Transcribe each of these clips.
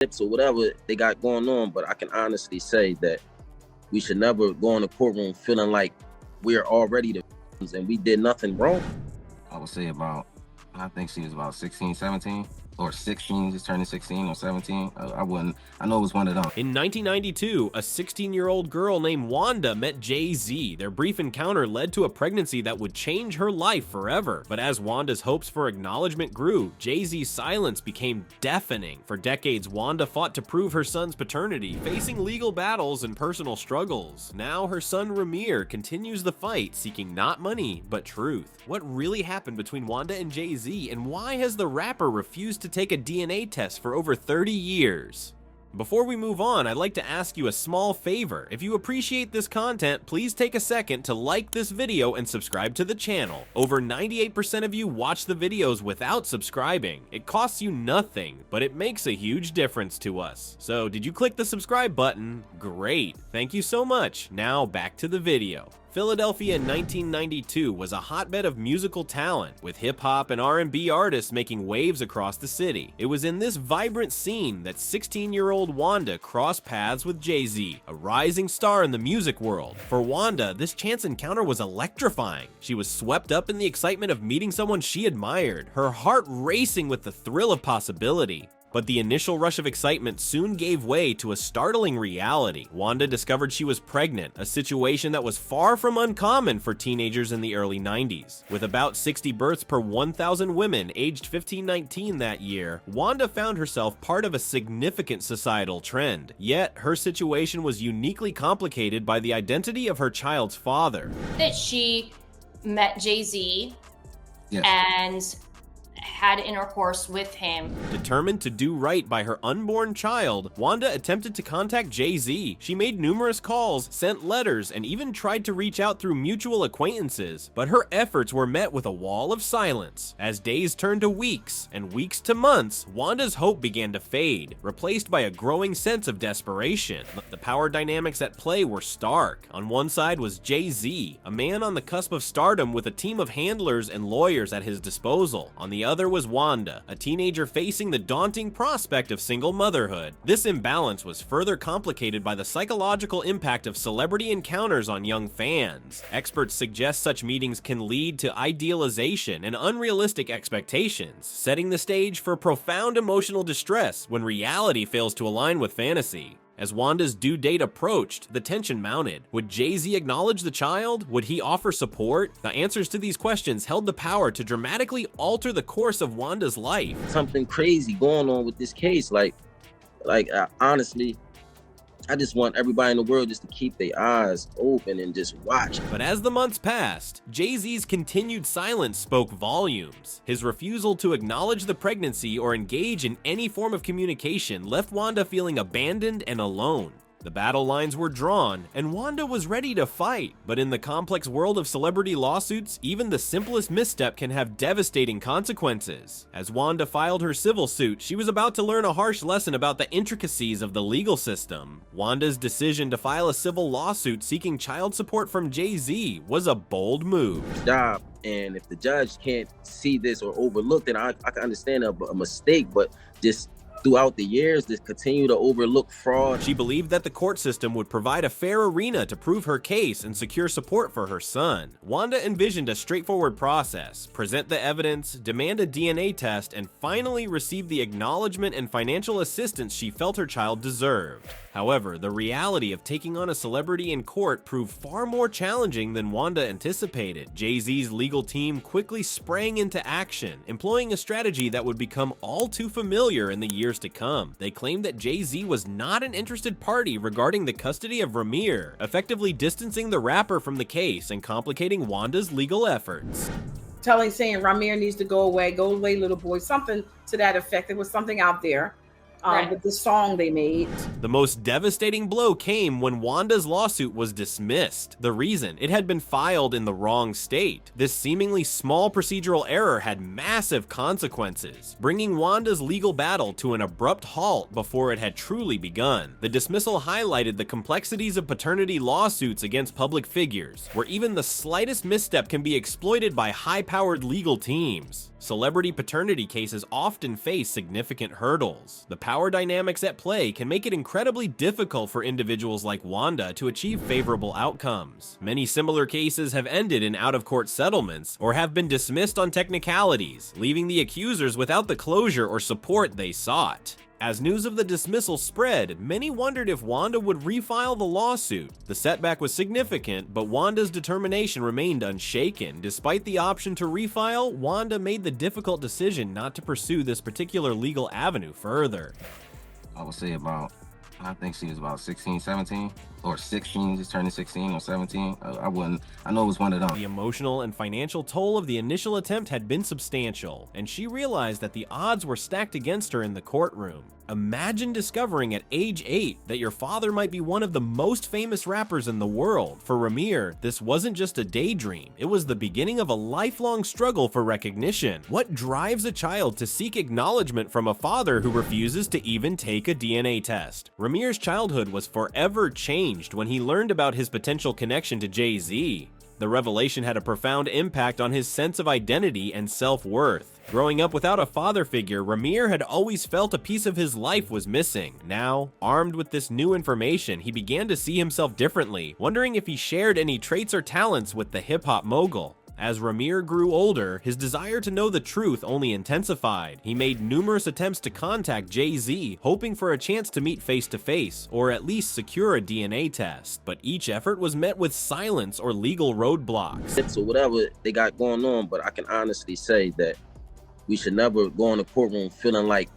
or whatever they got going on, but I can honestly say that we should never go in the courtroom feeling like we're already the and we did nothing wrong. I would say I think she was about 16, 17. Or 16, just turning 16 or 17. I know it was one of them. In 1992, a 16-year-old girl named Wanda met Jay-Z. Their brief encounter led to a pregnancy that would change her life forever. But as Wanda's hopes for acknowledgement grew, Jay-Z's silence became deafening. For decades, Wanda fought to prove her son's paternity, facing legal battles and personal struggles. Now her son Ramir continues the fight, seeking not money, but truth. What really happened between Wanda and Jay-Z, and why has the rapper refused to take a DNA test for over 30 years? Before we move on, I'd like to ask you a small favor. If you appreciate this content, please take a second to like this video and subscribe to the channel. Over 98% of you watch the videos without subscribing. It costs you nothing, but it makes a huge difference to us. So did you click the subscribe button? Great, thank you so much. Now back to the video. Philadelphia in 1992 was a hotbed of musical talent, with hip-hop and R&B artists making waves across the city. It was in this vibrant scene that 16-year-old Wanda crossed paths with Jay-Z, a rising star in the music world. For Wanda, this chance encounter was electrifying. She was swept up in the excitement of meeting someone she admired, her heart racing with the thrill of possibility. But the initial rush of excitement soon gave way to a startling reality. Wanda discovered she was pregnant, a situation that was far from uncommon for teenagers in the early 90s. With about 60 births per 1,000 women aged 15-19 that year, Wanda found herself part of a significant societal trend. Yet, her situation was uniquely complicated by the identity of her child's father. That she met Jay-Z, Yes. and had intercourse with him. Determined to do right by her unborn child, Wanda attempted to contact Jay-Z. She made numerous calls, sent letters, and even tried to reach out through mutual acquaintances, but her efforts were met with a wall of silence. As days turned to weeks, and weeks to months, Wanda's hope began to fade, replaced by a growing sense of desperation. The power dynamics at play were stark. On one side was Jay-Z, a man on the cusp of stardom with a team of handlers and lawyers at his disposal. On the other was Wanda, a teenager facing the daunting prospect of single motherhood. This imbalance was further complicated by the psychological impact of celebrity encounters on young fans. Experts suggest such meetings can lead to idealization and unrealistic expectations, setting the stage for profound emotional distress when reality fails to align with fantasy. As Wanda's due date approached, the tension mounted. Would Jay-Z acknowledge the child? Would he offer support? The answers to these questions held the power to dramatically alter the course of Wanda's life. Something crazy going on with this case. Honestly, I just want everybody in the world just to keep their eyes open and just watch. But as the months passed, Jay-Z's continued silence spoke volumes. His refusal to acknowledge the pregnancy or engage in any form of communication left Wanda feeling abandoned and alone. The battle lines were drawn, and Wanda was ready to fight. But in the complex world of celebrity lawsuits, even the simplest misstep can have devastating consequences. As Wanda filed her civil suit, she was about to learn a harsh lesson about the intricacies of the legal system. Wanda's decision to file a civil lawsuit seeking child support from Jay-Z was a bold move. And if the judge can't see this or overlook it, I can understand a mistake, but just throughout the years, they continue to overlook fraud. She believed that the court system would provide a fair arena to prove her case and secure support for her son. Wanda envisioned a straightforward process: present the evidence, demand a DNA test, and finally receive the acknowledgement and financial assistance she felt her child deserved. However, the reality of taking on a celebrity in court proved far more challenging than Wanda anticipated. Jay-Z's legal team quickly sprang into action, employing a strategy that would become all too familiar in the years to come. They claimed that Jay-Z was not an interested party regarding the custody of Ramir, effectively distancing the rapper from the case and complicating Wanda's legal efforts. Saying Ramir needs to go away little boy, something to that effect. There was something out there. With the song they made. The most devastating blow came when Wanda's lawsuit was dismissed. The reason: it had been filed in the wrong state. This seemingly small procedural error had massive consequences, bringing Wanda's legal battle to an abrupt halt before it had truly begun. The dismissal highlighted the complexities of paternity lawsuits against public figures, where even the slightest misstep can be exploited by high-powered legal teams. Celebrity paternity cases often face significant hurdles. The power dynamics at play can make it incredibly difficult for individuals like Wanda to achieve favorable outcomes. Many similar cases have ended in out-of-court settlements or have been dismissed on technicalities, leaving the accusers without the closure or support they sought. As news of the dismissal spread, many wondered if Wanda would refile the lawsuit. The setback was significant, but Wanda's determination remained unshaken. Despite the option to refile, Wanda made the difficult decision not to pursue this particular legal avenue further. I would say I think she was about 16, 17, or 16, just turning 16 or 17. I know it was one of them. The emotional and financial toll of the initial attempt had been substantial, and she realized that the odds were stacked against her in the courtroom. Imagine discovering at age 8 that your father might be one of the most famous rappers in the world. For Ramir, this wasn't just a daydream, it was the beginning of a lifelong struggle for recognition. What drives a child to seek acknowledgement from a father who refuses to even take a DNA test? Ramir's childhood was forever changed when he learned about his potential connection to Jay-Z. The revelation had a profound impact on his sense of identity and self-worth. Growing up without a father figure, Ramir had always felt a piece of his life was missing. Now, armed with this new information, he began to see himself differently, wondering if he shared any traits or talents with the hip-hop mogul. As Ramir grew older, his desire to know the truth only intensified. He made numerous attempts to contact Jay-Z, hoping for a chance to meet face-to-face, or at least secure a DNA test. But each effort was met with silence or legal roadblocks. So whatever they got going on, but I can honestly say that we should never go in the courtroom feeling like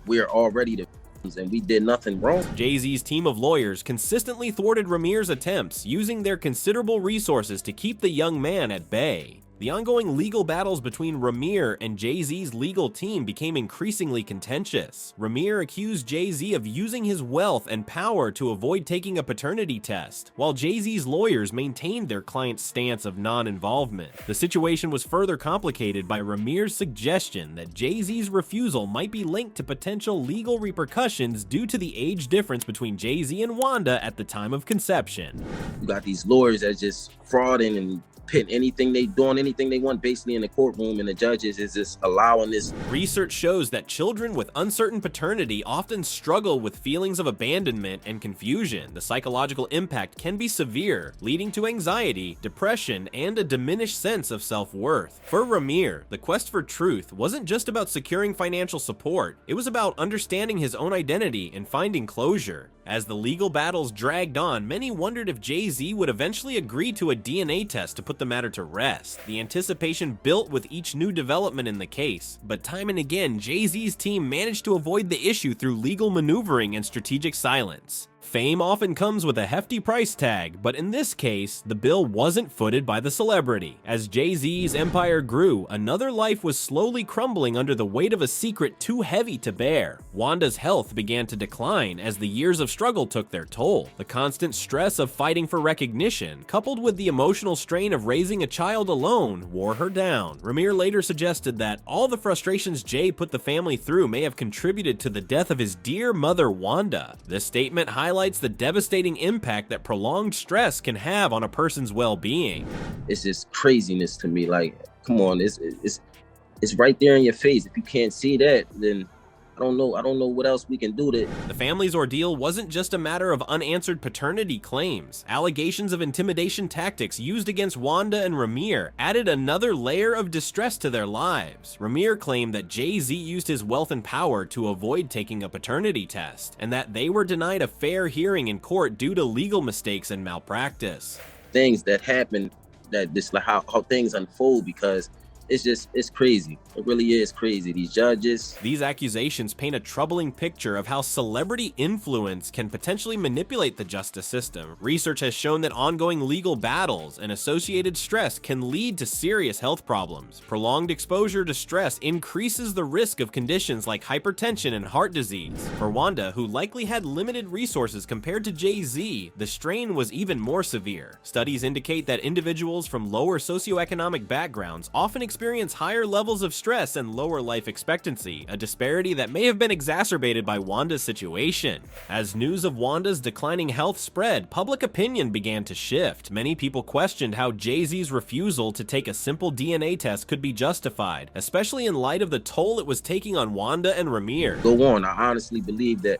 we're already the and we did nothing wrong. Jay-Z's team of lawyers consistently thwarted Ramir's attempts, using their considerable resources to keep the young man at bay. The ongoing legal battles between Ramir and Jay-Z's legal team became increasingly contentious. Ramir accused Jay-Z of using his wealth and power to avoid taking a paternity test, while Jay-Z's lawyers maintained their client's stance of non-involvement. The situation was further complicated by Ramir's suggestion that Jay-Z's refusal might be linked to potential legal repercussions due to the age difference between Jay-Z and Wanda at the time of conception. You got these lawyers that just frauding and pitting anything they want basically in the courtroom, and the judges is just allowing this. Research shows that children with uncertain paternity often struggle with feelings of abandonment and confusion. The psychological impact can be severe, leading to anxiety, depression, and a diminished sense of self-worth. For Ramir, the quest for truth wasn't just about securing financial support, it was about understanding his own identity and finding closure. As the legal battles dragged on, many wondered if Jay-Z would eventually agree to a DNA test to put the matter to rest. The anticipation built with each new development in the case, but time and again, Jay-Z's team managed to avoid the issue through legal maneuvering and strategic silence. Fame often comes with a hefty price tag, but in this case, the bill wasn't footed by the celebrity. As Jay-Z's empire grew, another life was slowly crumbling under the weight of a secret too heavy to bear. Wanda's health began to decline as the years of struggle took their toll. The constant stress of fighting for recognition, coupled with the emotional strain of raising a child alone, wore her down. Ramir later suggested that all the frustrations Jay put the family through may have contributed to the death of his dear mother, Wanda. This statement highlights the devastating impact that prolonged stress can have on a person's well-being. It's just craziness to me. Like, come on, it's right there in your face. If you can't see that, then I don't know what else we can do to. The family's ordeal wasn't just a matter of unanswered paternity claims. Allegations of intimidation tactics used against Wanda and Ramir added another layer of distress to their lives. Ramir claimed that Jay-Z used his wealth and power to avoid taking a paternity test, and that they were denied a fair hearing in court due to legal mistakes and malpractice. Things that happen, that this like how things unfold, because it's crazy. It really is crazy. These judges. These accusations paint a troubling picture of how celebrity influence can potentially manipulate the justice system. Research has shown that ongoing legal battles and associated stress can lead to serious health problems. Prolonged exposure to stress increases the risk of conditions like hypertension and heart disease. For Wanda, who likely had limited resources compared to Jay-Z, the strain was even more severe. Studies indicate that individuals from lower socioeconomic backgrounds often experience experience higher levels of stress and lower life expectancy, a disparity that may have been exacerbated by Wanda's situation. As news of Wanda's declining health spread, public opinion began to shift. Many people questioned how Jay-Z's refusal to take a simple DNA test could be justified, especially in light of the toll it was taking on Wanda and Ramir. Go on. I honestly believe that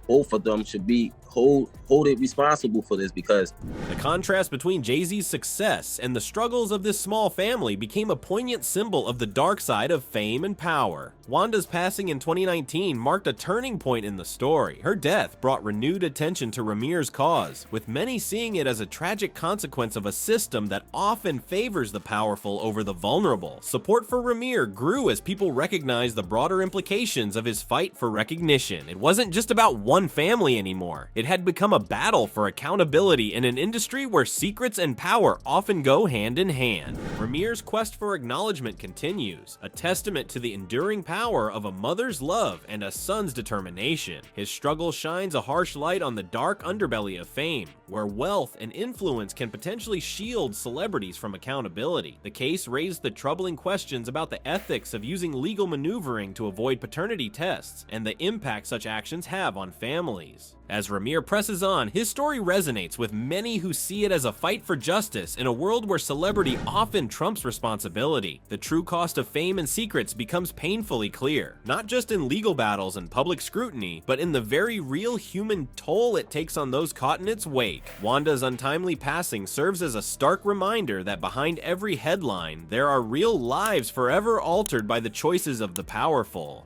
both of them should be hold it responsible for this, because the contrast between Jay-Z's success and the struggles of this small family became a poignant symbol of the dark side of fame and power. Wanda's passing in 2019 marked a turning point in the story. Her death brought renewed attention to Ramir's cause, with many seeing it as a tragic consequence of a system that often favors the powerful over the vulnerable. Support for Ramir grew as people recognized the broader implications of his fight for recognition. It wasn't just about one family anymore. It had become a battle for accountability in an industry where secrets and power often go hand in hand. Ramir's quest for acknowledgement continues, a testament to the enduring power of a mother's love and a son's determination. His struggle shines a harsh light on the dark underbelly of fame, where wealth and influence can potentially shield celebrities from accountability. The case raised the troubling questions about the ethics of using legal maneuvering to avoid paternity tests and the impact such actions have on families. As Ramir presses on, his story resonates with many who see it as a fight for justice in a world where celebrity often trumps responsibility. The true cost of fame and secrets becomes painfully clear, not just in legal battles and public scrutiny, but in the very real human toll it takes on those caught in its wake. Wanda's untimely passing serves as a stark reminder that behind every headline, there are real lives forever altered by the choices of the powerful.